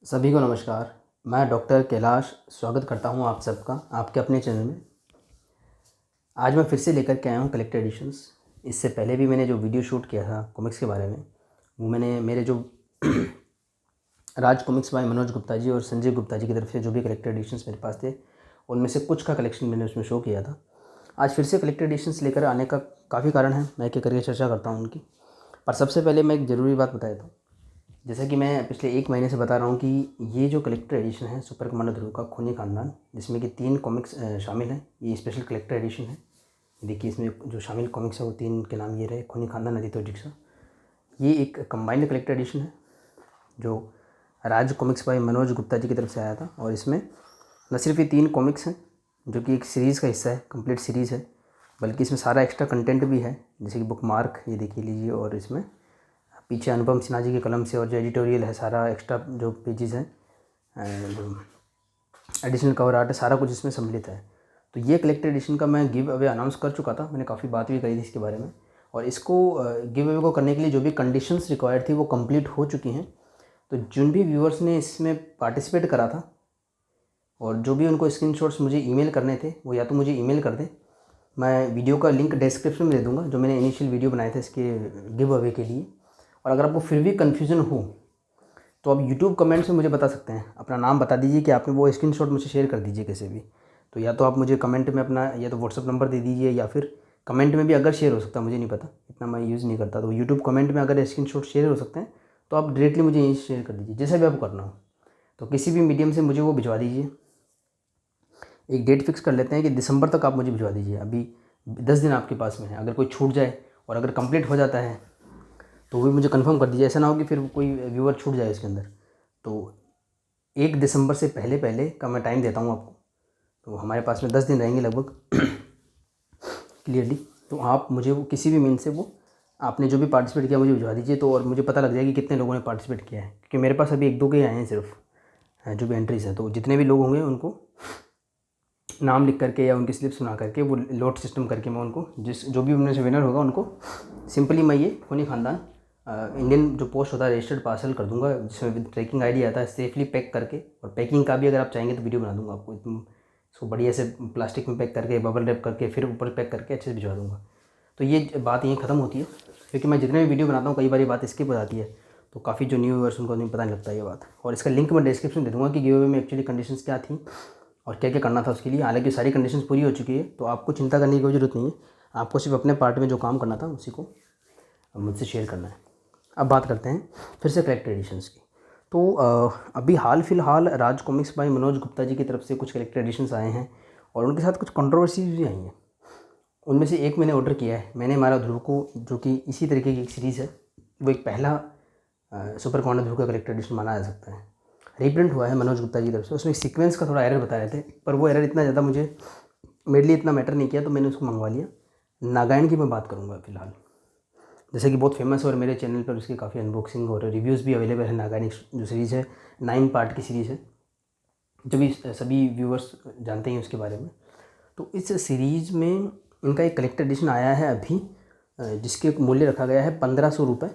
सभी को नमस्कार। मैं डॉक्टर कैलाश स्वागत करता हूं आप सबका आपके अपने चैनल में। आज मैं फिर से लेकर के आया हूं कलेक्टर एडिशंस। इससे पहले भी मैंने जो वीडियो शूट किया था कॉमिक्स के बारे में, वो मैंने मेरे जो राज कॉमिक्स बाय मनोज गुप्ता जी और संजय गुप्ता जी की तरफ से जो भी कलेक्टर एडिशंस मेरे पास थे, उनमें से कुछ का कलेक्शन मैंने उसमें शो किया था। आज फिर से कलेक्टर एडिशंस लेकर आने का काफ़ी कारण है, मैं एक एक करके चर्चा करता हूँ उनकी। पर सबसे पहले मैं एक ज़रूरी बात बता देता हूँ। जैसा कि मैं पिछले 1 महीने से बता रहा हूँ कि ये जो कलेक्टर एडिशन है सुपर कमांडो ध्रुव का खूनी खानदान, जिसमें कि 3 कॉमिक्स शामिल हैं, ये स्पेशल कलेक्टर एडिशन है। देखिए इसमें जो शामिल कॉमिक्स है वो 3 के नाम ये रहे: खूनी खानदान, आदित्य और जिक्सा। ये एक कंबाइंड कलेक्टर एडिशन है जो राज कॉमिक्स बाय मनोज गुप्ता जी की तरफ से आया था। और इसमें न सिर्फ ये 3 कॉमिक्स हैं जो कि एक सीरीज़ का हिस्सा है, कंप्लीट सीरीज़ है, बल्कि इसमें सारा एक्स्ट्रा कंटेंट भी है, जैसे कि बुक मार्क ये देखिए लीजिए, और इसमें पीछे अनुपम सिन्हा जी के कलम से और जो एडिटोरियल है, सारा एक्स्ट्रा जो पेजेस हैं, जो एडिशनल कवर आर्ट है, सारा कुछ इसमें सम्मिलित है। तो ये कलेक्टर एडिशन का मैं गिव अवे अनाउंस कर चुका था, मैंने काफ़ी बात भी करी थी इसके बारे में। और इसको गिव अवे को करने के लिए जो भी कंडीशंस रिक्वायर्ड थी वो कंप्लीट हो चुकी हैं। तो जिन भी व्यूअर्स ने इसमें पार्टिसिपेट करा था और जो भी उनको स्क्रीनशॉट्स मुझे ईमेल करने थे, वो या तो मुझे ईमेल कर दें, मैं वीडियो का लिंक डिस्क्रिप्शन में दे दूँगा, जो मैंने इनिशियल वीडियो बनाए थे इसके गिव अवे के लिए। और अगर आपको फिर भी कन्फ्यूज़न हो तो आप यूट्यूब कमेंट्स में मुझे बता सकते हैं, अपना नाम बता दीजिए कि आपने वो स्क्रीनशॉट मुझे शेयर कर दीजिए कैसे भी। तो या तो आप मुझे कमेंट में अपना या तो व्हाट्सअप नंबर दे दीजिए, या फिर कमेंट में भी अगर शेयर हो सकता है, मुझे नहीं पता, इतना मैं यूज़ नहीं करता, तो यूट्यूब कमेंट में अगर स्क्रीनशॉट शेयर हो सकते हैं तो आप डायरेक्टली मुझे यहीं शेयर कर दीजिए, जैसा भी आपको करना हो। तो किसी भी मीडियम से मुझे वो भिजवा दीजिए। एक डेट फिक्स कर लेते हैं कि दिसंबर तक आप मुझे भिजवा दीजिए। अभी 10 दिन आपके पास में है, अगर कोई छूट जाए और अगर कंप्लीट हो जाता है तो वो भी मुझे कंफर्म कर दीजिए, ऐसा ना हो कि फिर कोई व्यूअर छूट जाए इसके अंदर। तो 1 दिसंबर से पहले पहले का मैं टाइम देता हूँ आपको। तो हमारे पास में 10 दिन रहेंगे लगभग क्लियरली। तो आप मुझे वो किसी भी मीन से वो आपने जो भी पार्टिसिपेट किया मुझे भिजवा दीजिए, तो और मुझे पता लग जाएगा कि कितने लोगों ने पार्टिसिपेट किया है, क्योंकि मेरे पास अभी 1-2 के आए हैं सिर्फ जो भी एंट्रीज़ हैं। तो जितने भी लोग होंगे उनको नाम लिख करके या उनकी स्लिप्स बना करके वो लोट सिस्टम करके मैं उनको जो भी उनमें से विनर होगा उनको सिंपली मैं ये खूनी खानदान इंडियन जो पोस्ट होता है रजिस्टर्ड पार्सल कर दूंगा, जिसमें विद ट्रैकिंग आईडी आता है, सेफली पैक करके। और पैकिंग का भी अगर आप चाहेंगे तो वीडियो बना दूंगा आपको, इसको बढ़िया से प्लास्टिक में पैक करके, बबल रैप करके, फिर ऊपर पैक करके अच्छे से भिजवा दूंगा। तो ये बात यहीं ख़त्म होती है, क्योंकि मैं जितने भी वीडियो बनाता हूँ कई बार ये बात स्किप हो जाती है, तो काफ़ी जो न्यू व्यूअर्स उनको नहीं पता नहीं लगता ये बात। और इसका लिंक मैं डिस्क्रिप्शन दे दूँगा कि गिव अवे में एक्चुअली कंडीशंस क्या थी और क्या क्या करना था उसके लिए। हालांकि सारी कंडीशंस पूरी हो चुकी है, तो आपको चिंता करने की कोई ज़रूरत नहीं है। आपको सिर्फ अपने पार्ट में जो काम करना था उसी को मुझसे शेयर करना है। अब बात करते हैं फिर से कलेक्टर एडिशंस की। तो अभी हाल फिलहाल राज कॉमिक्स बाय मनोज गुप्ता जी की तरफ से कुछ कलेक्टर एडिशंस आए हैं और उनके साथ कुछ कंट्रोवर्सीज भी आई हैं। उनमें से एक मैंने ऑर्डर किया है, मैंने मारा ध्रुव को, जो कि इसी तरीके की एक सीरीज़ है। वो एक पहला सुपर कमांडो ध्रुव का कलेक्टर एडिशन माना जा सकता है। रीप्रिंट हुआ है मनोज गुप्ता जी की तरफ से। उसमें सीक्वेंस का थोड़ा एरर बता रहे थे, पर वो एरर इतना ज़्यादा मेरे लिए इतना मैटर नहीं किया, तो मैंने उसको मंगवा लिया। नागायण की मैं बात करूँगा फिलहाल, जैसे कि बहुत फेमस है और मेरे चैनल पर उसकी काफ़ी अनबॉक्सिंग और रिव्यूज़ भी अवेलेबल है। नागायण जो सीरीज़ है 9 पार्ट की सीरीज़ है, जो भी सभी व्यूअर्स जानते हैं उसके बारे में। तो इस सीरीज़ में इनका एक कलेक्टर एडिशन आया है अभी, जिसके मूल्य रखा गया है 1500 रुपये,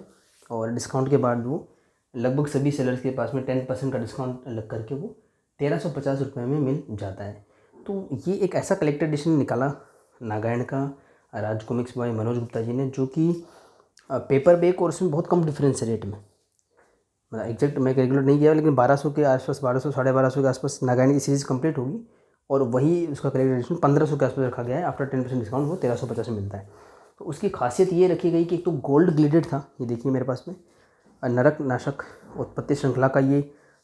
और डिस्काउंट के बाद वो लगभग सभी सेलर्स के पास में 10% का डिस्काउंट लग करके वो 1350 रुपये में मिल जाता है। तो ये एक ऐसा कलेक्टर एडिशन निकाला नागायण का राज कॉमिक्स बाय मनोज गुप्ता जी ने, जो कि पेपर बैक और उसमें बहुत कम डिफरेंस है रेट में। मतलब एग्जैक्ट मैं कैलकुलेट नहीं किया, लेकिन 1200 के आसपास, 1200 1250 के आसपास नागायण की सीरीज़ कंप्लीट होगी, और वही उसका कलेक्टर एडिशन 1500 के आसपास रखा गया है। आफ्टर 10% डिस्काउंट वो 1350 में मिलता है। तो उसकी खासियत ये रखी गई कि एक तो गोल्ड ग्लेडेड था, ये देखिए मेरे पास में, नरक नाशक उत्पत्ति श्रृंखला का ये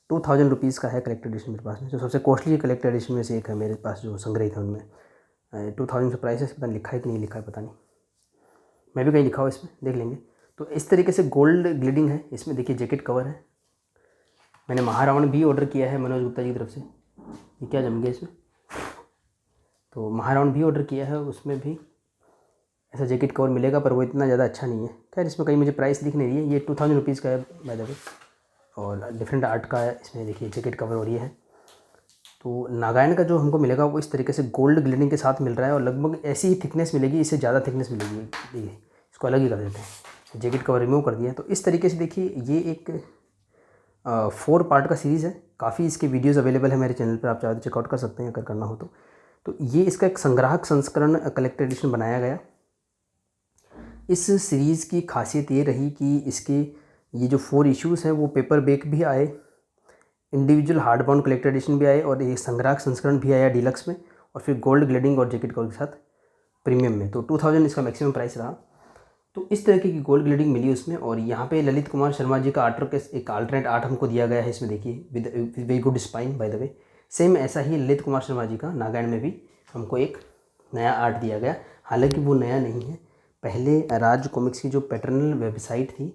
2000 रुपीज़ का है कलेक्टर एडिशन मेरे पास में, जो सबसे कॉस्टली कलेक्टर एडिशन में से एक है मेरे पास जो संग्रहित है उनमें। 2000 से प्राइस है, पता नहीं लिखा है कि नहीं लिखा है, पता नहीं, मैं भी कहीं लिखा हुआ इसमें देख लेंगे। तो इस तरीके से गोल्ड ग्लिडिंग है इसमें। देखिए जैकेट कवर है। मैंने महारावण भी ऑर्डर किया है मनोज गुप्ता जी की तरफ से। ये क्या जम गया इसमें, तो महारावण भी ऑर्डर किया है, उसमें भी ऐसा जैकेट कवर मिलेगा, पर वो इतना ज़्यादा अच्छा नहीं है। खैर इसमें कहीं मुझे प्राइस दिख नहीं रही है। ये 2000 रुपीज़ का है बाय द वे, और डिफरेंट आर्ट का है इसमें। देखिए जैकेट कवर और ये है। तो नागायण का जो हमको मिलेगा वो इस तरीके से गोल्ड ग्लिडिंग के साथ मिल रहा है, और लगभग ऐसी ही थिकनेस मिलेगी, इससे ज़्यादा थिकनेस मिलेगी। देखिए इसको अलग ही कर देते हैं, जैकेट कवर रिमूव कर दिया। तो इस तरीके से देखिए ये एक 4 पार्ट का सीरीज़ है। काफ़ी इसके वीडियोज़ अवेलेबल है मेरे चैनल पर, आप चाहे तो चेकआउट कर सकते हैं अगर करना हो तो ये इसका एक संग्राहक संस्करण कलेक्टर एडिशन बनाया गया। इस सीरीज़ की खासियत ये रही कि इसके ये जो 4 इश्यूज़ हैं वो पेपर बैक भी आए, individual hard bound collector edition भी आए, और ये संग्राहक संस्करण भी आया डीलक्स में, और फिर गोल्ड ग्लेडिंग और जैकेट कवर के साथ प्रीमियम में। तो 2000 इसका मैक्सिमम प्राइस रहा। तो इस तरीके की गोल्ड ग्लेडिंग मिली उसमें। और यहाँ पे ललित कुमार शर्मा जी का आर्ट वर्क एक अल्टरनेट आर्ट हमको दिया गया है इसमें, देखिए with very good spine by the way. Same ऐसा ही ललित कुमार शर्मा जी का नागायण में भी हमको एक नया आर्ट दिया गया। हालांकि वो नया नहीं है, पहले राज कॉमिक्स की जो पैटर्नल वेबसाइट थी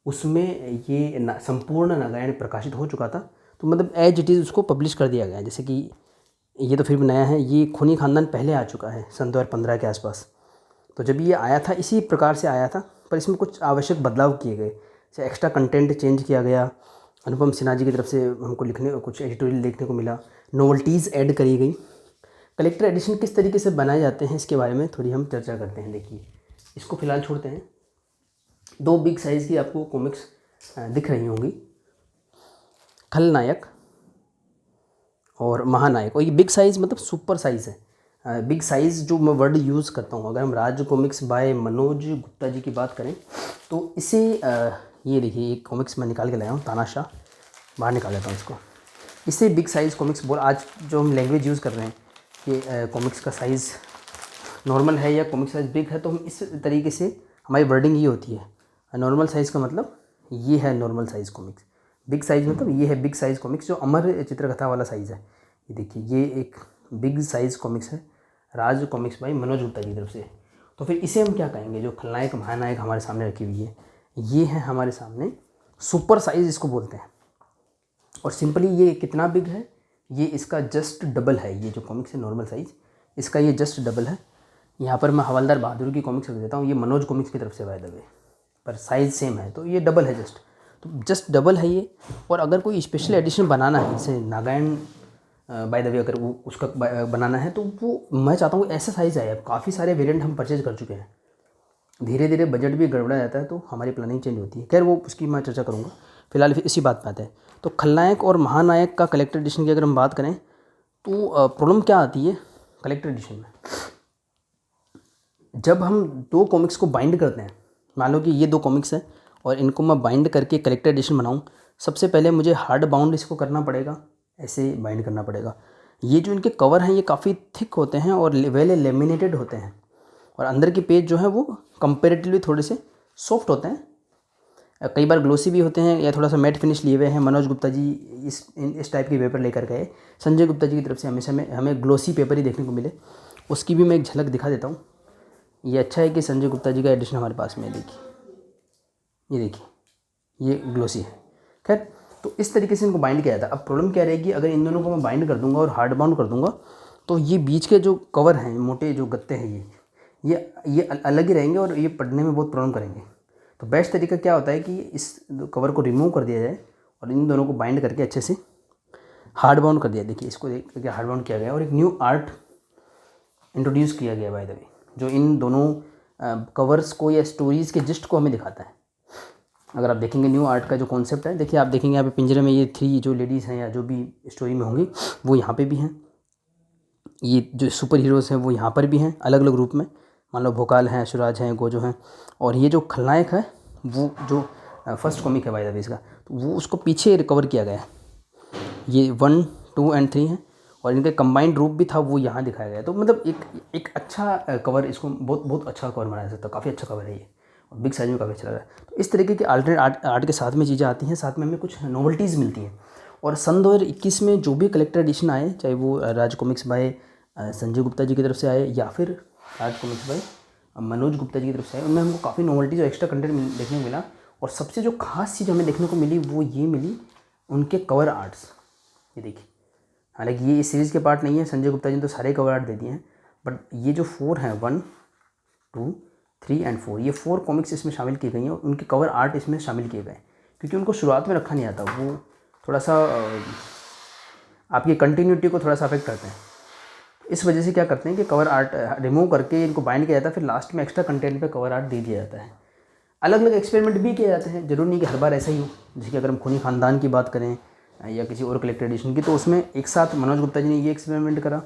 उसमें ये संपूर्ण नागायण प्रकाशित हो चुका था, तो मतलब एज इट इज़ उसको पब्लिश कर दिया गया है। जैसे कि ये तो फिर भी नया है, ये खूनी खानदान पहले आ चुका है सन 2015 के आसपास। तो जब ये आया था इसी प्रकार से आया था, पर इसमें कुछ आवश्यक बदलाव किए गए, जैसे एक्स्ट्रा कंटेंट चेंज किया गया, अनुपम सिन्हा जी की तरफ से हमको लिखने कुछ एडिटोरियल देखने को मिला, नोवेल्टीज़ ऐड करी गई। कलेक्टर एडिशन किस तरीके से बनाए जाते हैं इसके बारे में थोड़ी हम चर्चा करते हैं। देखिए इसको फ़िलहाल छोड़ते हैं। 2 बिग साइज़ की आपको कॉमिक्स दिख रही होंगी, खलनायक और महानायक। और ये बिग साइज़ मतलब सुपर साइज़ है। बिग साइज़ जो मैं वर्ड यूज़ करता हूँ, अगर हम राज कॉमिक्स बाय मनोज गुप्ता जी की बात करें तो इसे ये देखिए एक कॉमिक्स मैं निकाल के लाया हूँ, तानाशाह, बाहर निकाल लेता हूँ इसको। इसे बिग साइज़ कॉमिक्स बोल, आज जो हम लैंग्वेज यूज़ कर रहे हैं कि कॉमिक्स का साइज़ नॉर्मल है या कॉमिक साइज़ बिग है, तो हम इस तरीके से हमारी वर्डिंग ये होती है। नॉर्मल साइज़ का मतलब ये है normal size comics, big size मतलब ये है बिग साइज़ कॉमिक्स, जो अमर चित्रकथा वाला साइज़ है। ये देखिए ये एक बिग साइज़ कॉमिक्स है राज कॉमिक्स बाय मनोज गुप्ता की तरफ से। तो फिर इसे हम क्या कहेंगे, जो खलनायक महानायक हमारे सामने रखी हुई है, ये है हमारे सामने सुपर साइज़ इसको बोलते हैं। और सिंपली ये कितना बिग है, ये इसका जस्ट डबल है। ये जो कॉमिक्स है नॉर्मल साइज़, इसका ये जस्ट डबल है। यहाँ पर मैं हवलदार बहादुर की कॉमिक्स रख देता हूँ, ये मनोज कॉमिक्स की तरफ से बाय द वे, पर साइज़ सेम है, तो ये डबल है जस्ट, तो जस्ट डबल है ये। और अगर कोई स्पेशल एडिशन बनाना है, जैसे नागायण बाय द वे अगर वो उसका बनाना है, तो वो मैं चाहता हूँ ऐसा साइज़ आए। अब काफ़ी सारे वेरिएंट हम परचेज कर चुके हैं, धीरे धीरे बजट भी गड़बड़ा जाता है, तो हमारी प्लानिंग चेंज होती है। खैर वो उसकी मैं चर्चा करूँगा, फिलहाल इसी बात पे आते हैं। तो खलनायक और महानायक का कलेक्टर एडिशन की अगर हम बात करें तो प्रॉब्लम क्या आती है कलेक्टर एडिशन में। जब हम 2 कॉमिक्स को बाइंड करते हैं, मान लो कि ये 2 कॉमिक्स हैं और इनको मैं बाइंड करके कलेक्टर एडिशन बनाऊँ, सबसे पहले मुझे हार्ड बाउंड इसको करना पड़ेगा, ऐसे बाइंड करना पड़ेगा। ये जो इनके कवर हैं ये काफ़ी थिक होते हैं और वेल लेमिनेटेड होते हैं, और अंदर के पेज जो है वो कंपेरेटिवली थोड़े से सॉफ्ट होते हैं, कई बार ग्लोसी भी होते हैं या थोड़ा सा मैट फिनिश लिए हुए हैं। मनोज गुप्ता जी इस टाइप के पेपर लेकर गए, संजय गुप्ता जी की तरफ से हमेशा हमें ग्लोसी पेपर ही देखने को मिले। उसकी भी मैं एक झलक दिखा देता हूँ। ये अच्छा है कि संजय गुप्ता जी का एडिशन हमारे पास में है, देखिए ये देखिए ये ग्लोसी है। खैर तो इस तरीके से इनको बाइंड किया जाता है। अब प्रॉब्लम क्या रहेगी, अगर इन दोनों को मैं बाइंड कर दूंगा और हार्ड बाउंड कर दूंगा, तो ये बीच के जो कवर हैं, मोटे जो गत्ते हैं, ये अलग ही रहेंगे और ये पढ़ने में बहुत प्रॉब्लम करेंगे। तो बेस्ट तरीका क्या होता है कि इस कवर को रिमूव कर दिया जाए और इन दोनों को बाइंड करके अच्छे से हार्ड बाउंड कर दिया। देखिए इसको देख करके हार्ड बाउंड किया गया और एक न्यू आर्ट इंट्रोड्यूस किया गया बाय द वे, जो इन दोनों कवर्स को या स्टोरीज़ के जिस्ट को हमें दिखाता है। अगर आप देखेंगे न्यू आर्ट का जो कॉन्सेप्ट है, देखिए आप देखेंगे यहाँ पे पिंजरे में ये 3 जो लेडीज़ हैं या जो भी स्टोरी में होंगी वो यहाँ पे भी हैं। ये जो सुपर हीरोज़ हैं वो यहाँ पर भी हैं अलग अलग रूप में, मान लो भोकाल हैं, सुराज हैं, गोजो हैं। और ये जो खलनायक है वो जो फर्स्ट कॉमिक है बाय द वे इसका, तो वो उसको पीछे रिकवर किया गया है। ये 1, 2 एंड 3 हैं और इनका कंबाइंड रूप भी था वो यहाँ दिखाया गया है। तो मतलब एक अच्छा कवर, इसको बहुत अच्छा कवर बनाया जा सकता है, काफ़ी अच्छा कवर है ये और बिग साइज में काफ़ी अच्छा लग रहा है। तो इस तरीके के अल्टरनेट आर्ट के साथ में चीज़ें आती हैं, साथ में हमें कुछ नोवेल्टीज़ मिलती हैं। और सन 2021 में जो भी कलेक्टर एडिशन आए, चाहे वो राज कॉमिक्स बाय संजय गुप्ता जी की तरफ से आए या फिर राज कॉमिक्स बाय मनोज गुप्ता जी की तरफ से आए, उनमें हमको काफ़ी नोवेल्टीज़ और एक्स्ट्रा कंटेंट देखने को मिला। और सबसे जो खास चीज़ हमें देखने को मिली वो ये मिली उनके कवर आर्ट्स। ये देखिए, हालांकि ये इस सीरीज़ के पार्ट नहीं है, संजय गुप्ता जी ने तो सारे कवर आर्ट दे दिए हैं, बट ये जो 4 हैं 1, 2, 3 एंड 4, ये 4 कॉमिक्स इसमें शामिल की गई हैं और उनके कवर आर्ट इसमें शामिल किए गए, क्योंकि उनको शुरुआत में रखा नहीं आता, वो थोड़ा सा आपकी कंटिन्यूटी को थोड़ा सा अफेक्ट करते हैं। इस वजह से क्या करते हैं कि कवर आर्ट रिमूव करके इनको बाइंड किया जाता है, फिर लास्ट में एक्स्ट्रा कंटेंट पे कवर आर्ट दे दिया जाता है। अलग अलग एक्सपेरिमेंट भी किए जाते हैं, ज़रूरी नहीं कि हर बार ऐसा ही हो। जैसे कि अगर हम खूनी खानदान की बात करें या किसी और कलेक्टर एडिशन की, तो उसमें एक साथ मनोज गुप्ता जी ने ये एक्सपेरिमेंट करा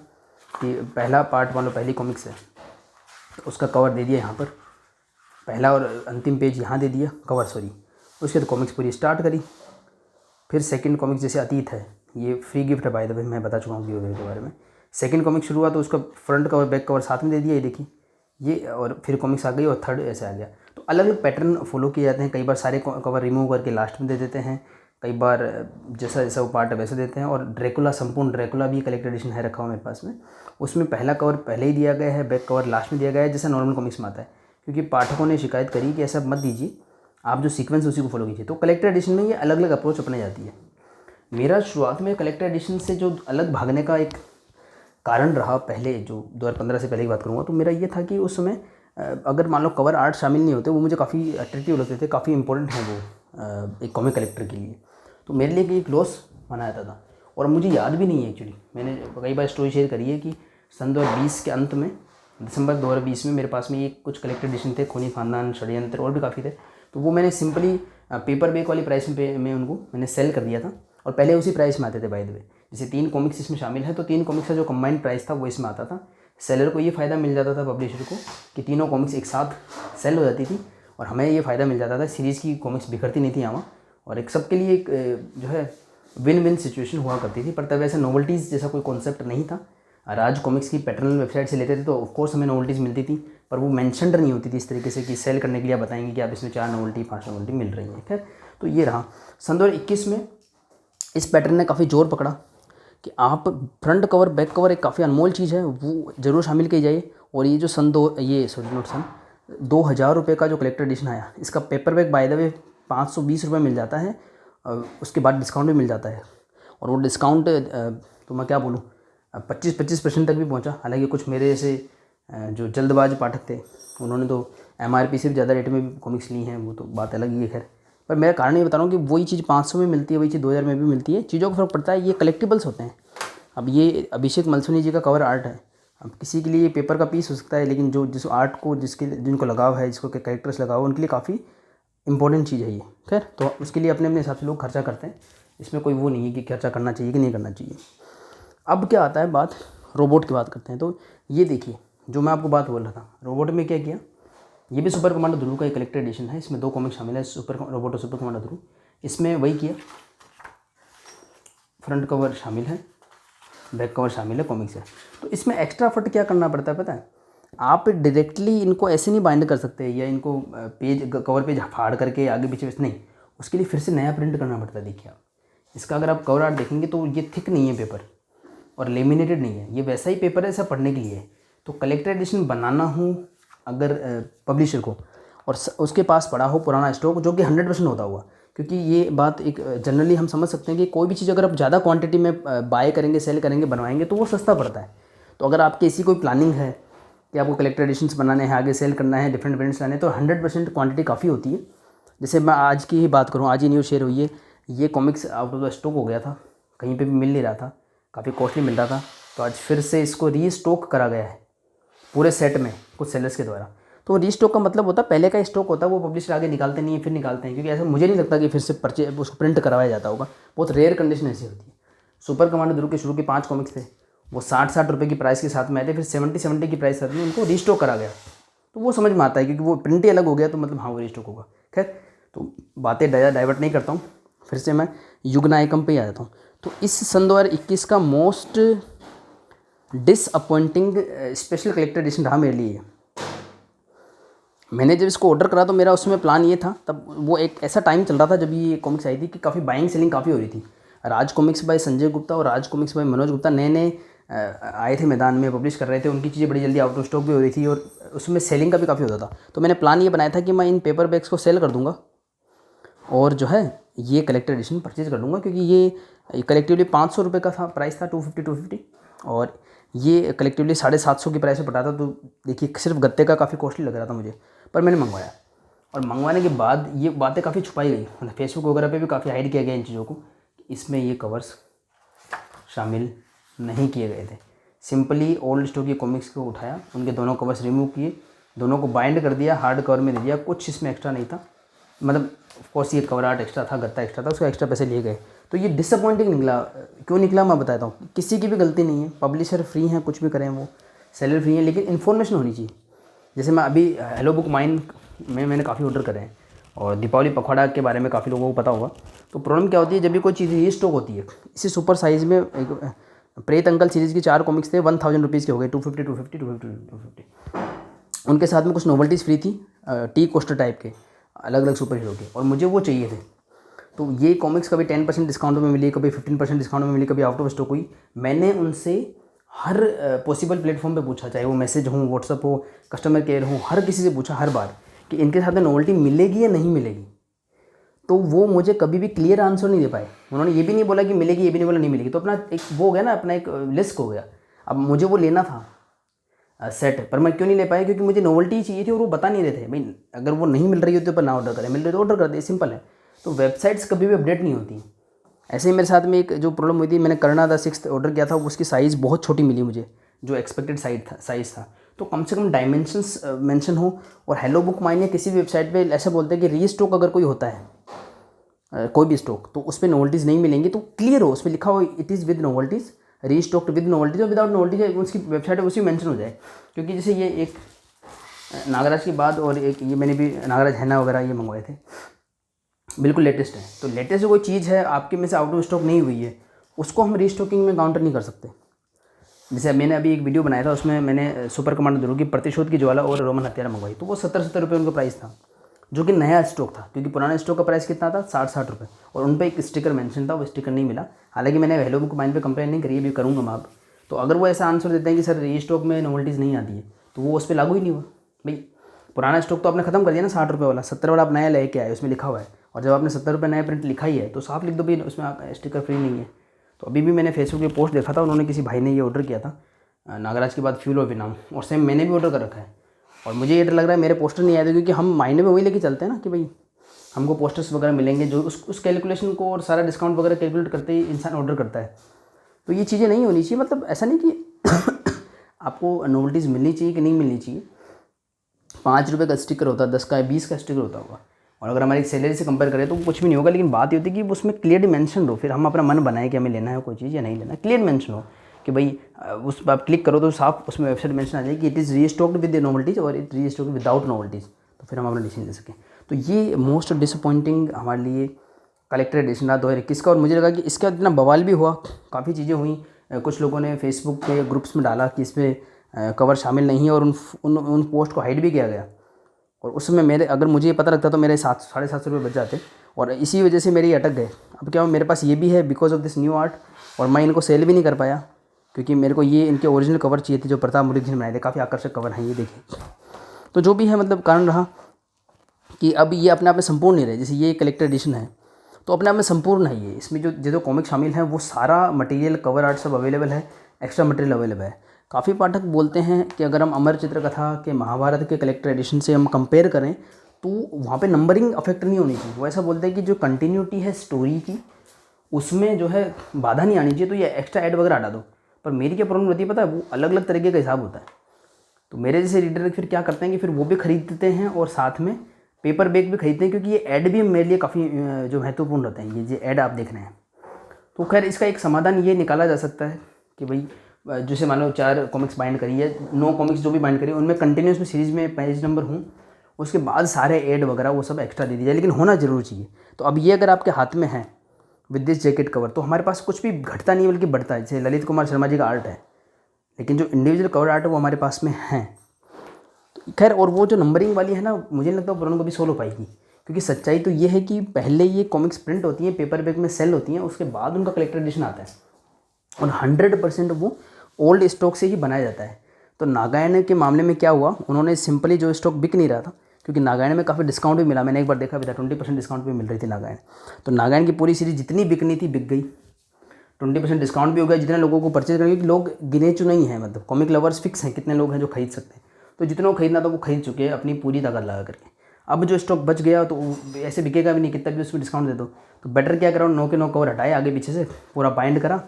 कि पहला पार्ट मान लो पहली कॉमिक्स है, तो उसका कवर दे दिया यहाँ पर, पहला और अंतिम पेज यहाँ दे दिया कवर, सॉरी। उसके बाद कॉमिक्स पूरी स्टार्ट करी। फिर सेकंड कॉमिक्स जैसे अतीत है, ये फ्री गिफ्ट है बाय द वे, मैं बता चुका हूँ गिव के बारे में। सेकंड कॉमिक शुरू हुआ तो उसका फ्रंट कवर बैक कवर साथ में दे दिया, ये देखिए ये, और फिर कॉमिक्स आ गई और थर्ड ऐसे आ गया। तो अलग अलग पैटर्न फॉलो किए जाते हैं। कई बार सारे कवर रिमूव करके लास्ट में दे देते हैं, कई बार जैसा जैसा वो पार्ट है वैसे देते हैं। और ड्रैकुला, संपूर्ण ड्रैकुला भी कलेक्टर एडिशन है रखा हुआ मेरे पास में, उसमें पहला कवर पहले ही दिया गया है, बैक कवर लास्ट में दिया गया है, जैसा नॉर्मल कॉमिक्स में आता है। क्योंकि पाठकों ने शिकायत करी कि ऐसा मत दीजिए, आप जो सीक्वेंस उसी को फॉलो कीजिए। तो कलेक्टर एडिशन में ये अलग अलग अप्रोच अपनाई जाती है। मेरा शुरुआत में कलेक्टर एडिशन से जो अलग भागने का एक कारण रहा, पहले जो 2015 से पहले की बात करूँगा, तो मेरा ये था कि उस समय अगर मान लो कवर आर्ट शामिल नहीं होते, वो मुझे काफ़ी अट्रैक्टिव लगते थे, काफ़ी इंपॉर्टेंट हैं वो एक कॉमिक कलेक्टर के लिए। तो मेरे लिए एक लॉस माना जाता था। और मुझे याद भी नहीं है एक्चुअली, मैंने कई बार स्टोरी शेयर करी है कि सन 2020 के अंत में, दिसंबर 2020 में मेरे पास में ये कुछ कलेक्टर एडिशन थे, खूनी खानदान, षड्यंत्र और भी काफ़ी थे। तो वो मैंने सिंपली पेपर बैक वाली प्राइस में उनको मैंने सेल कर दिया था, और पहले उसी प्राइस में आते थे बाय द वे। जैसे 3 कॉमिक्स इसमें शामिल है, तो 3 कॉमिक्स का जो कंबाइंड प्राइस था वो इसमें आता था। सेलर को ये फ़ायदा मिल जाता था, पब्लिशर को, कि तीनों कॉमिक्स एक साथ सेल हो जाती थी, और हमें ये फ़ायदा मिल जाता था, सीरीज़ की कॉमिक्स बिखरती नहीं थी यहाँ, और एक सबके लिए एक जो है विन विन सिचुएशन हुआ करती थी। पर तब ऐसे नोवेल्टीज़ जैसा कोई कॉन्सेप्ट नहीं था। राज कॉमिक्स की पैटर्नल वेबसाइट से लेते थे तो ऑफकोर्स हमें नोवेल्टीज़ मिलती थी, पर वो मैंशनड नहीं होती थी इस तरीके से कि सेल करने के लिए बताएंगे कि आप इसमें 4 नोवेल्टी 5 नोवेल्टी मिल रही हैं। खैर, तो ये रहा। सन 2021 में इस पैटर्न ने काफ़ी जोर पकड़ा कि आप फ्रंट कवर बैक कवर एक काफ़ी अनमोल चीज़ है, वो ज़रूर शामिल की जाइए। और ये जो सन 2000 रुपये का जो कलेक्टर एडिशन आया, इसका paper back by the way 520 रुपये मिल जाता है, उसके बाद डिस्काउंट भी मिल जाता है। और वो डिस्काउंट तो मैं क्या बोलूँ, 25% तक भी पहुंचा। हालांकि कुछ मेरे ऐसे जो जल्दबाज पाठक थे, उन्होंने तो MRP से भी ज़्यादा रेट में भी कॉमिक्स ली हैं, वो तो बात अलग ही है। खैर, पर मेरा कारण ये बता रहा हूँ कि वही चीज़ 500 में मिलती है, वही चीज़ 2000 में भी मिलती है। चीज़ों का फ़र्क पड़ता है, ये कलेक्टिबल्स होते हैं। अब ये अभिषेक मलसुनी जी का कवर आर्ट है, अब किसी के लिए ये पेपर का पीस हो सकता है, लेकिन जो जिस आर्ट को जिनको लगाव है, जिसको कैरेक्टर्स लगाव, उनके लिए काफ़ी इंपॉर्टेंट चीज़ है ये। खैर, तो उसके लिए अपने अपने हिसाब से लोग खर्चा करते हैं, इसमें कोई वो नहीं है कि खर्चा करना चाहिए कि नहीं करना चाहिए। अब क्या आता है बात, रोबोट की बात करते हैं। तो ये देखिए, जो मैं आपको बात बोल रहा था, रोबोट में क्या किया, ये भी सुपर कमांडो ध्रुव का एक कलेक्टर एडिशन है। इसमें 2 कॉमिक शामिल है, सुपर रोबोट और सुपर कमांडो ध्रुव। इसमें वही किया, फ्रंट कवर शामिल है, बैक कवर शामिल है, कॉमिक्स है। तो इसमें एक्स्ट्रा फट क्या करना पड़ता है पता है, आप डायरेक्टली इनको ऐसे नहीं बाइंड कर सकते, या इनको पेज कवर पेज फाड़ करके आगे पीछे नहीं, उसके लिए फिर से नया प्रिंट करना पड़ता है। देखिए आप इसका अगर आप कवर आर्ट देखेंगे तो ये थिक नहीं है पेपर, और लेमिनेटेड नहीं है, ये वैसा ही पेपर है ऐसा पढ़ने के लिए। तो कलेक्टर एडिशन बनाना हो अगर पब्लिशर को, और उसके पास पड़ा हो पुराना स्टॉक जो कि 100% होता हुआ, क्योंकि ये बात एक जनरली हम समझ सकते हैं कि कोई भी चीज़ अगर आप ज़्यादा क्वांटिटी में बाय करेंगे, सेल करेंगे, बनवाएंगे, तो वो सस्ता पड़ता है। तो अगर आपकी ऐसी कोई प्लानिंग है कि आपको कलेक्टर एडिशंस बनाने हैं, आगे सेल करना है, डिफरेंट ब्रांड्स लाने हैं, तो 100% क्वांटिटी काफ़ी होती है। जैसे मैं आज की ही बात करूँ, आज ही न्यूज़ शेयर हुई है, ये comics out of the stock हो गया था, कहीं पे भी मिल नहीं रहा था, काफ़ी कॉस्टली मिल रहा था। तो आज फिर से इसको रीस्टॉक करा गया है पूरे सेट में कुछ सेलर्स के द्वारा। तो रीस्टॉक का मतलब होता है पहले का स्टॉक होता है, वो पब्लिशर आगे निकालते नहीं है, फिर निकालते हैं, क्योंकि ऐसा मुझे नहीं लगता कि फिर से उसको प्रिंट करवाया जाता होगा। बहुत रेयर कंडीशन ऐसी होती है। सुपर कमांडो ध्रुव के शुरू के 5 कॉमिक्स थे, वो 60 रुपये की प्राइस के साथ में आए थे, फिर 70 की प्राइस में उनको रीस्टॉक करा गया। तो वो समझ में आता है, क्योंकि वो प्रिंट ही अलग हो गया, तो मतलब हाँ वो रीस्टॉक होगा। खैर, तो बातें डाइवर्ट नहीं करता हूँ, फिर से मैं युग नायकम पे ही आ जाता हूँ। तो इस सन 2021 का most disappointing special collector edition रहा मेरे लिए। मैंने जब इसको ऑर्डर करा तो मेरा उसमें प्लान ये था, तब वो एक ऐसा टाइम चल रहा था जब ये कॉमिक्स आई थी कि काफ़ी बाइंग सेलिंग काफ़ी हो रही थी। राज कॉमिक्स बाय संजय गुप्ता और राज कॉमिक्स बाय मनोज गुप्ता नए नए आए थे मैदान में, पब्लिश कर रहे थे, उनकी चीज़ें बड़ी जल्दी आउट ऑफ स्टॉक भी हो रही थी, और उसमें सेलिंग का भी काफ़ी होता था। तो मैंने प्लान ये बनाया था कि मैं इन पेपर बैग्स को सेल कर दूँगा, और जो है ये कलेक्टर एडिशन परचेज़ कर लूँगा, क्योंकि ये कलेक्टिवली 500 रुपये का था, प्राइस था 250, और ये कलेक्टिवली 750 की प्राइस में पड़ा था। तो देखिए सिर्फ गत्ते का काफ़ी कॉस्टली लग रहा था मुझे, पर मैंने मंगवाया, और मंगवाने के बाद ये बातें काफ़ी छुपाई गई, मतलब फेसबुक वगैरह पे भी काफ़ी हाइड किया गया इन चीज़ों को, इसमें ये कवर्स शामिल नहीं किए गए थे। सिंपली ओल्ड स्टॉक की कॉमिक्स को उठाया, उनके दोनों कवर्स रिमूव किए, दोनों को बाइंड कर दिया, हार्ड कवर में दे दिया, कुछ इसमें एक्स्ट्रा नहीं था। मतलब ऑफकोर्स ये कवर आर्ट एक्स्ट्रा था, गत्ता एक्स्ट्रा था, उसका एक्स्ट्रा पैसे लिए गए। तो ये डिसअपॉइंटिंग निकला। क्यों निकला मैं बताता हूँ। किसी की भी गलती नहीं है, पब्लिशर फ्री हैं, कुछ भी करें वो, सेलर फ्री हैं, लेकिन इन्फॉर्मेशन होनी चाहिए। जैसे मैं अभी हेलो बुक माइन में मैंने काफ़ी ऑर्डर करे हैं, और दीपावली पखवाड़ा के बारे में काफ़ी लोगों को पता होगा। तो प्रॉब्लम क्या होती है, जब भी कोई चीज़ रीस्टॉक होती है, इसी सुपर साइज़ में एक प्रेत अंकल सीरीज़ की 4 कॉमिक्स थे, 1000 रुपीज़ के हो गए, 250 उनके साथ में कुछ नोवेल्टीज़ फ्री थी, टी कोस्टर टाइप के, अलग अलग सुपर हीरो के, और मुझे वो चाहिए थे। तो ये कॉमिक्स कभी 10% डिस्काउंट में मिली, कभी 15% डिस्काउंट में मिली, कभी आउट ऑफ स्टॉक हुई। मैंने उनसे हर पॉसिबल प्लेटफॉर्म पे पूछा, चाहे वो मैसेज हो, व्हाट्सअप हो, कस्टमर केयर हो, हर किसी से पूछा हर बार कि इनके साथ में नोवेल्टी मिलेगी या नहीं मिलेगी। तो वो मुझे कभी भी क्लियर आंसर नहीं दे पाए। उन्होंने ये भी नहीं बोला कि मिलेगी, ये भी नहीं बोला नहीं मिलेगी। तो अपना एक वो हो गया ना, अपना एक लिस्ट हो गया। अब मुझे वो लेना था सेट, पर मैं क्यों नहीं ले पाया, क्योंकि मुझे नोवेल्टी चाहिए थी और वो बता नहीं रहे थे। भाई अगर वो नहीं मिल रही होती तो ना ऑर्डर करें, मिल रही तो ऑर्डर कर दे, सिंपल है। तो वेबसाइट्स कभी भी अपडेट नहीं होती। ऐसे ही मेरे साथ में एक जो प्रॉब्लम हुई थी, मैंने करना द सिक्स्थ ऑर्डर किया था, उसकी साइज़ बहुत छोटी मिली मुझे, जो एक्सपेक्टेड साइज़ था। तो कम से कम डायमेंशंस मेंशन हो। और हेलो बुक माई या किसी भी वेबसाइट पे ऐसा बोलते हैं कि रीस्टॉक अगर कोई होता है, कोई भी स्टॉक, तो उस पर नोवेल्टीज़ नहीं मिलेंगी, तो क्लियर हो, उस पर लिखा हो इट इज़ विद नोवेल्टीज़, रीस्टॉक्ड विद नोवेल्टीज़ और विदाउट नोवेल्टीज, उसकी वेबसाइट है उसी में मेंशन हो जाए। क्योंकि जैसे ये एक नागराज की बात, और एक ये मैंने भी नागराज हैना वगैरह ये मंगवाए थे, बिल्कुल लेटेस्ट है। तो लेटेस्ट जो कोई चीज़ है आपके में से आउट ऑफ स्टॉक नहीं हुई है, उसको हम रीस्टॉकिंग में काउंटर नहीं कर सकते। जैसे मैंने अभी एक वीडियो बनाया था, उसमें मैंने सुपर कमांडो ध्रुव की प्रतिशोध की ज्वाला और रोमन हथियार मंगवाई, तो वो 70 रुपये उनका प्राइस था, जो कि नया स्टॉक था। क्योंकि पुराने स्टॉक का प्राइस कितना था, 60 रुपये, और उन पर एक स्टिकर मेंशन था, वो स्टिकर नहीं मिला। हालांकि मैंने हेलो बुक माइन पे कंप्लेन नहीं करी, अभी करूँगा मैं अब। तो अगर वो ऐसा आंसर देते हैं कि सर री स्टॉक में नोवेल्टीज़ नहीं आती है, तो वो उस पर लागू ही नहीं हुआ। भाई पुराना स्टॉक तो आपने खत्म कर दिया ना, 60 रुपये वाला, 70 वाला आप नया लेके आए, उसमें लिखा हुआ है। और जब आपने 70 रुपये नया प्रिंट लिखा ही है, तो साफ लिख दो भाई उसमें स्टिकर फ्री नहीं है। तो अभी भी मैंने फेसबुक पे पोस्ट देखा था, उन्होंने किसी भाई ने ये ऑर्डर किया था नागराज के बाद फ्यूल और विनाम, और सेम मैंने भी ऑर्डर कर रखा है। और मुझे ये डर लग रहा है मेरे पोस्टर नहीं आए थे, क्योंकि हम मायने में वही लेके चलते हैं ना कि भाई हमको पोस्टर्स वगैरह मिलेंगे, जो उस कैलकुलेशन को और सारा डिस्काउंट वगैरह कैलकुलेट करते ही इंसान ऑर्डर करता है। तो ये चीज़ें नहीं होनी चाहिए। मतलब ऐसा नहीं कि आपको नोवेल्टीज़ मिलनी चाहिए कि नहीं मिलनी चाहिए। 5 रुपये का स्टिकर होता है, 10 का 20 का स्टिकर होता होगा, और अगर हमारी सैलरी से कंपेयर करें तो कुछ भी नहीं होगा। लेकिन बात ये होती है कि उसमें क्लियरली मेंशन हो, फिर हम अपना मन बनाएं कि हमें लेना है कोई चीज़ या नहीं लेना। क्लियर मेंशन हो कि भाई उस पर आप क्लिक करो तो साफ उसमें वेबसाइट मेंशन आ जाए कि इट इज़ रीस्टॉक्ड विद नोवेल्टीज़ और इट रीस्टॉक्ड विदाउट नोवेल्टीज़, तो फिर हम अपना डिसीजन ले सकें। तो ये मोस्ट डिसअपॉइंटिंग हमारे लिए कलेक्टर एडिशन रहा 2021 का। और मुझे लगा कि इसका इतना बवाल भी हुआ, काफ़ी चीज़ें हुई। कुछ लोगों ने फेसबुक के ग्रुप्स में डाला कि इसमें कवर शामिल नहीं है, और उन पोस्ट को हाइड भी किया गया। और उसमें मेरे, अगर मुझे ये पता लगता तो मेरे 700-750 रुपये बच जाते, और इसी वजह से मेरी अटक गए। अब क्या मेरे पास ये भी है because of this new art, और मैं इनको सेल भी नहीं कर पाया, क्योंकि मेरे को ये इनके ओरिजिनल कवर चाहिए थे जो प्रताप मुरली ने बनाए थे। काफ़ी आकर्षक कवर हैं ये, देखिए। तो जो भी है, मतलब कारण रहा कि अब ये अपने आप में संपूर्ण नहीं रहे। जैसे ये कलेक्टर एडिशन है तो अपने आप में संपूर्ण है ये, इसमें जो कॉमिक शामिल हैं वो सारा मटेरियल, कवर आर्ट सब अवेलेबल है, एक्स्ट्रा मटेरियल अवेलेबल है। काफ़ी पाठक बोलते हैं कि अगर हम अमर चित्र कथा के महाभारत के कलेक्टर एडिशन से हम कंपेयर करें तो वहाँ पे नंबरिंग अफेक्ट नहीं होनी चाहिए। वो ऐसा बोलते हैं कि जो कंटिन्यूटी है स्टोरी की, उसमें जो है बाधा नहीं आनी चाहिए, तो ये एक्स्ट्रा ऐड वगैरह हटा दो। पर मेरी क्या प्रॉब्लम रहती है पता है, वो अलग अलग तरीके का हिसाब होता है। तो मेरे जैसे रीडर फिर क्या करते हैं कि फिर वो भी खरीदते हैं और साथ में पेपर बैग भी खरीदते हैं, क्योंकि ये ऐड भी मेरे लिए काफ़ी जो महत्वपूर्ण होते हैं, ये जो ऐड आप देख रहे हैं। तो खैर इसका एक समाधान ये निकाला जा सकता है कि भाई जैसे मान लो 4 कॉमिक्स बाइंड करी है, 9 कॉमिक्स जो भी बाइंड करी, उनमें कंटिन्यूस में सीरीज़ में पेज नंबर हूँ, उसके बाद सारे ऐड वगैरह वो सब एक्स्ट्रा दे दिया जाए, लेकिन होना जरूर चाहिए। तो अब ये अगर आपके हाथ में है विद दिस जैकेट कवर, तो हमारे पास कुछ भी घटता नहीं बल्कि बढ़ता है। जैसे ललित कुमार शर्मा जी का आर्ट है, लेकिन जो इंडिविजुअल कवर आर्ट है वो हमारे पास में है। खैर, और वो जो नंबरिंग वाली है ना, मुझे नहीं लगता वो प्रॉब्लम कभी सोल्व हो पाएगी, क्योंकि सच्चाई तो ये है कि पहले ये कॉमिक्स प्रिंट होती हैं, पेपर बैग में सेल होती हैं, उसके बाद उनका कलेक्टर एडिशन आता है, और 100% वो ओल्ड स्टॉक से ही बनाया जाता है। तो नागायण के मामले में क्या हुआ, उन्होंने सिंपली जो स्टॉक बिक नहीं रहा था, क्योंकि नागायण में काफ़ी डिस्काउंट भी मिला, मैंने एक बार देखा भी था, 20% डिस्काउंट भी मिल रही थी नागायण। तो नागायण की पूरी सीरीज जितनी बिकनी थी बिक गई, 20% डिस्काउंट भी हो गया, जितने लोगों को परचेज करेंगे, लोग गिने चुने ही हैं, मतलब कॉमिक लवर्स फिक्स हैं कितने लोग हैं जो खरीद सकते हैं। तो जितना खरीदना था वो खरीद चुके हैं अपनी पूरी ताकत लगा करके। अब जो स्टॉक बच गया तो ऐसे बिकेगा भी नहीं, कितना भी उसमें डिस्काउंट दे दो। तो बेटर क्या करा, 9 के 9 कवर हटाए आगे पीछे से, पूरा बाइंड करा,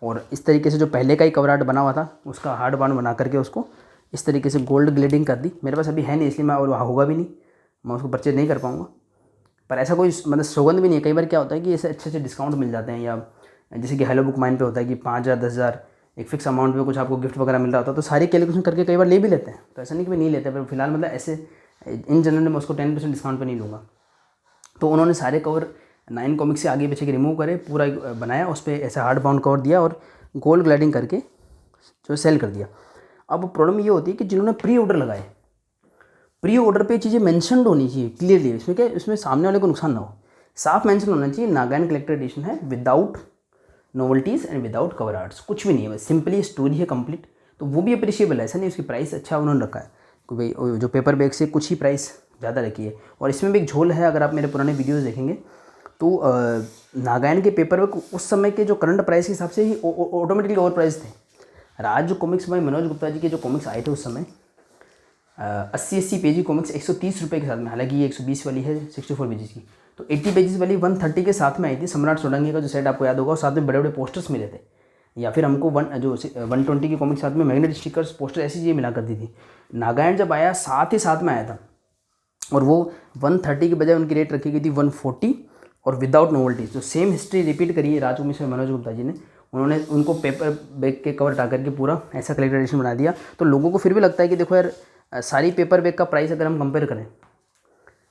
और इस तरीके से जो पहले का ही कवर आर्ट बना हुआ था उसका हार्ड बाउंड बना करके उसको इस तरीके से गोल्ड ग्लेडिंग कर दी। मेरे पास अभी है नहीं इसलिए मैं, और वहाँ होगा भी नहीं, मैं उसको परचेज नहीं कर पाऊँगा। पर ऐसा कोई मतलब सौगंध भी नहीं है। कई बार क्या होता है कि ऐसे अच्छे अच्छे डिस्काउंट मिल जाते हैं, या जैसे कि हेलो बुक माइन पे होता है कि 5,000 10,000 एक फिक्स अमाउंट में कुछ आपको गिफ्ट वगैरह मिल रहा होता है, तो सारी कैलकुलेशन करके कई बार ले भी लेते हैं। तो ऐसा नहीं कि नहीं लेते, पर फिलहाल मतलब ऐसे इन जनरल मैं उसको 10% डिस्काउंट पर नहीं लूँगा। तो उन्होंने सारे कवर 9 कॉमिक से आगे पीछे के रिमूव करे, पूरा बनाया, उस पर ऐसा हार्ड बाउंड कवर दिया और गोल्ड ग्लेडिंग करके जो सेल कर दिया। अब प्रॉब्लम ये होती है कि जिन्होंने प्री ऑर्डर लगाए, प्री ऑर्डर पे चीज़ें मेंशनड होनी चाहिए क्लियरली, इसमें क्या, इसमें सामने वाले को नुकसान ना हो, साफ मेंशन होना चाहिए नागालैंड कलेक्टर एडिशन है without novelties and without cover arts, कुछ भी नहीं है, बस सिंपली स्टोरी है कंप्लीट। तो वो भी अप्रिशिएबल है, ऐसा नहीं उसकी प्राइस अच्छा उन्होंने रखा है कि भाई जो पेपर बैग से कुछ ही प्राइस ज़्यादा रखी है। और इसमें भी एक झोल है, अगर आप मेरे पुराने वीडियोज़ देखेंगे तो नागालैंड के पेपर बैग उस समय के जो करंट प्राइस के हिसाब से ही ऑटोमेटिकली ओवर प्राइस थे। राज जो कॉमिक्स भाई मनोज गुप्ता जी के जो कॉमिक्स आए थे उस समय 80 पेजी कॉमिक्स 130 रुपये के साथ में, हालांकि ये 120 वाली है 64 पेजेस की, तो 80 पेजेस वाली 130 के साथ में आई थी। सम्राट सोलंकी का जो सेट आपको याद होगा, और साथ में बड़े बड़े पोस्टर्स मिले थे, या फिर हमको 120 की कॉमिक्स साथ में मैग्नेट स्टिकर्स पोस्टर ऐसी चीज़ें मिला करती थी। नागालैंड जब आया साथ ही साथ में आया था, और वो 130 के बजाय उनकी रेट रखी गई थी 140 और विदाउट नोवेल्टीज। तो सेम हिस्ट्री रिपीट करी है राज कॉमिक्स में मनोज गुप्ता जी ने, उन्होंने उनको पेपर बैग के कवर हटा करके पूरा ऐसा कलेक्टर एडिशन बना दिया। तो लोगों को फिर भी लगता है कि देखो यार, सारी पेपर बैग का प्राइस अगर हम कंपेयर करें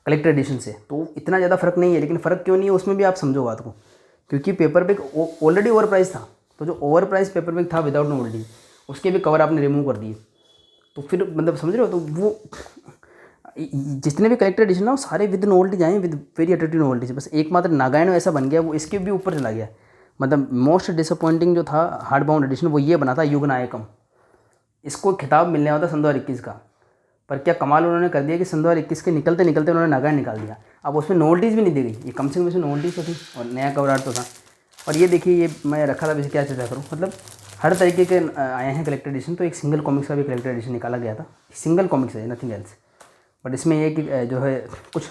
कलेक्टर एडिशन से तो इतना ज़्यादा फ़र्क नहीं है, लेकिन फ़र्क क्यों नहीं है उसमें भी आप समझो बात को, क्योंकि paper bag already over price था। तो जो ओवर प्राइस पेपर बैग था विदाउट नोवेल्टी, उसके भी कवर आपने रिमूव कर दिए, तो फिर मतलब समझ रहे हो, तो वो जितने भी कलेक्टर एडिशन ना वो सारे विद नोवेल्टीज आए, विद वेरी अट्रैक्टिव नोवेल्टीज। बस एकमात्र नागालैंड ऐसा बन गया, वो इसके भी ऊपर चला गया। मतलब मोस्ट डिसअपॉइंटिंग जो था हार्ड बाउंड एडिशन वो ये बना था युग नायकम, इसको खिताब मिलने वाला था सन 2021 का, पर क्या कमाल उन्होंने कर दिया कि सन 2021 के निकलते निकलते उन्होंने नागालैंड निकाल दिया। अब उसमें नोवेल्टीज़ भी नहीं दी गई, ये कम से कम इसमें नोवेल्टीज़ तो थी और नया कवर आर्ट तो था। और ये देखिए, ये मैं रखा था, वैसे क्या चर्चा करूँ, मतलब हर तरीके के आए हैं कलेक्टर एडिशन। तो एक सिंगल कॉमिक्स का भी कलेक्टर एडिशन निकाला गया था, सिंगल कॉमिक्स है नथिंग एल्स, बट इसमें ये कि जो है कुछ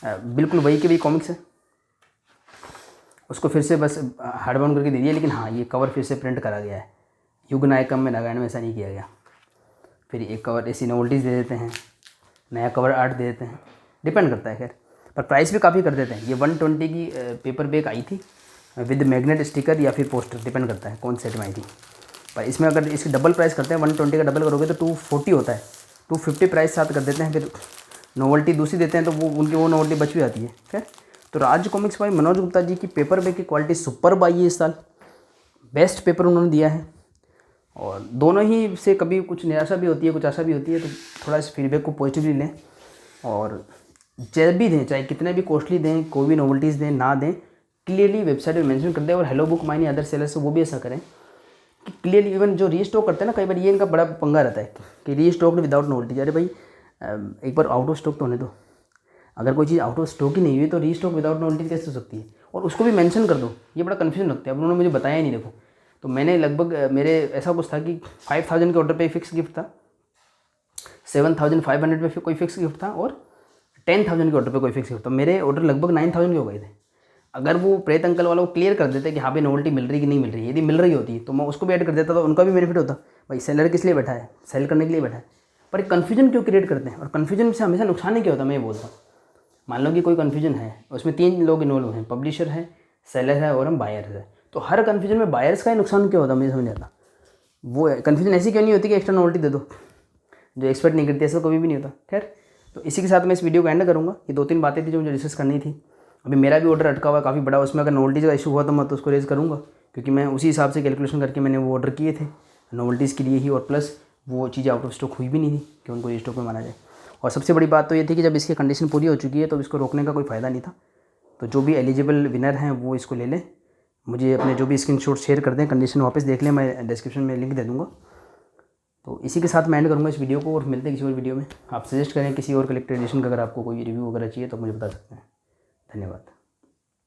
बिल्कुल वही के भी कॉमिक्स है, उसको फिर से बस हार्ड बाउंड करके दे दिया। लेकिन हाँ, ये कवर फिर से प्रिंट करा गया है, युग नायकम में नागालैंड में ऐसा नहीं किया गया। फिर एक कवर ऐसी नोवेल्टीज़ दे देते हैं, नया कवर आर्ट दे देते हैं, डिपेंड करता है खैर, पर प्राइस भी काफ़ी कर देते हैं। ये 120 की पेपर बैग आई थी विद मैग्नेट स्टिकर या फिर पोस्टर, डिपेंड करता है कौन सेट में आई थी। पर इसमें अगर इसकी डबल प्राइस करते हैं, 120 का डबल करोगे तो 240 होता है, 250 प्राइस साथ कर देते हैं, फिर नोवेल्टी दूसरी देते हैं तो वो उनकी वो नोवेल्टी बच भी जाती है। खैर, तो राज कॉमिक्स भाई मनोज गुप्ता जी की पेपर बैग की क्वालिटी सुपर आई है इस साल, बेस्ट पेपर उन्होंने दिया है। और दोनों ही से कभी कुछ निराशा भी होती है, कुछ आशा भी होती है, तो थोड़ा इस फीडबैक को पॉजिटिवली लें, और जब भी दें, चाहे कितने भी कॉस्टली दें, कोई भी नोवेल्टीज़ दें ना दें, क्लियरली वेबसाइट में मेंशन कर दें। और हेलो बुक माइन या अदर सेलर्स से वो भी ऐसा करें कि क्लियरली, इवन जो रीस्टॉक करते हैं ना, कई बार ये इनका बड़ा पंगा रहता है कि रीस्टॉक्ड विदाउट नोवेल्टी। अरे भाई, एक बार आउट ऑफ स्टॉक तो होने दो, अगर कोई चीज़ आउट ऑफ स्टॉक ही नहीं हुई तो रीस्टॉक विदाउट नोवेल्टी कैसे हो सकती है, और उसको भी मेंशन कर दो, ये बड़ा कन्फ्यूजन लगता है। अब उन्होंने मुझे बताया ही नहीं, देखो, तो मैंने लगभग मेरे ऐसा कुछ था कि 5000 के ऑर्डर पे फिक्स गिफ्ट था, 7500 पे कोई फिक्स गिफ्ट था, और 10,000 के ऑर्डर पे कोई फिक्स गिफ्ट था। मेरे ऑर्डर लगभग 9000 के हो गए थे। अगर वो प्रेत अंकल वाला वो क्लियर कर देते कि हाँ भाई नोवेल्टी मिल रही कि नहीं मिल रही, यदि मिल रही होती तो मैं उसको भी ऐड कर देता, तो उनका भी बेनिफिट होता। भाई सेलर किस लिए बैठा है, सेल करने के लिए बैठा है। पर एक कन्फ्यूजन क्यों क्रिएट करते हैं, और कन्फ्यूजन से हमेशा नुकसान ही क्या होता है, मैं ये बोलता हूँ। मान लो कि कोई कन्फ्यूजन है, उसमें 3 लोग इन्वॉल्व हैं, पब्लिशर है, सेलर है और हम बायर है, तो हर कन्फ्यूजन में बायर्स का ही नुकसान क्यों होता है, मुझे समझ नहीं आता। वो कन्फ्यूजन ऐसी क्यों नहीं होती कि एक्स्ट्रा नोवेल्टी दे दो, जो एक्सपेक्ट नहीं करती, ऐसा कभी भी नहीं होता। खैर, तो इसी के साथ मैं इस वीडियो को एंड करूँगा। ये 2-3 बातें थी जो मुझे डिस्कस करनी थी। अभी मेरा भी ऑर्डर अटका हुआ काफ़ी बड़ा, उसमें अगर नोवेल्टीज़ का इशू हुआ तो मैं तो उसको रेज़ करूँगा, क्योंकि मैं उसी हिसाब से कैलकुलेशन करके मैंने वो ऑर्डर किए थे नोवेल्टीज़ के लिए ही, और प्लस वो चीज़ें आउट ऑफ स्टॉक हुई भी नहीं थी कि उनको स्टॉक में माना जाए। और सबसे बड़ी बात तो ये थी कि जब इसकी कंडीशन पूरी हो चुकी है तो इसको रोकने का कोई फ़ायदा नहीं था। तो जो भी एलिजिबल विनर हैं वो इसको ले लें, मुझे अपने जो भी स्क्रीनशॉट शेयर कर दें, कंडीशन वापस देख लें, मैं डिस्क्रिप्शन में लिंक दे दूँगा। तो इसी के साथ मैं एंड करूँगा इस वीडियो को, और मिलते हैं किसी और वीडियो में। आप सजेस्ट करें किसी और कलेक्टर एडिशन का, अगर आपको कोई रिव्यू वगैरह चाहिए तो मुझे बता सकते हैं। धन्यवाद।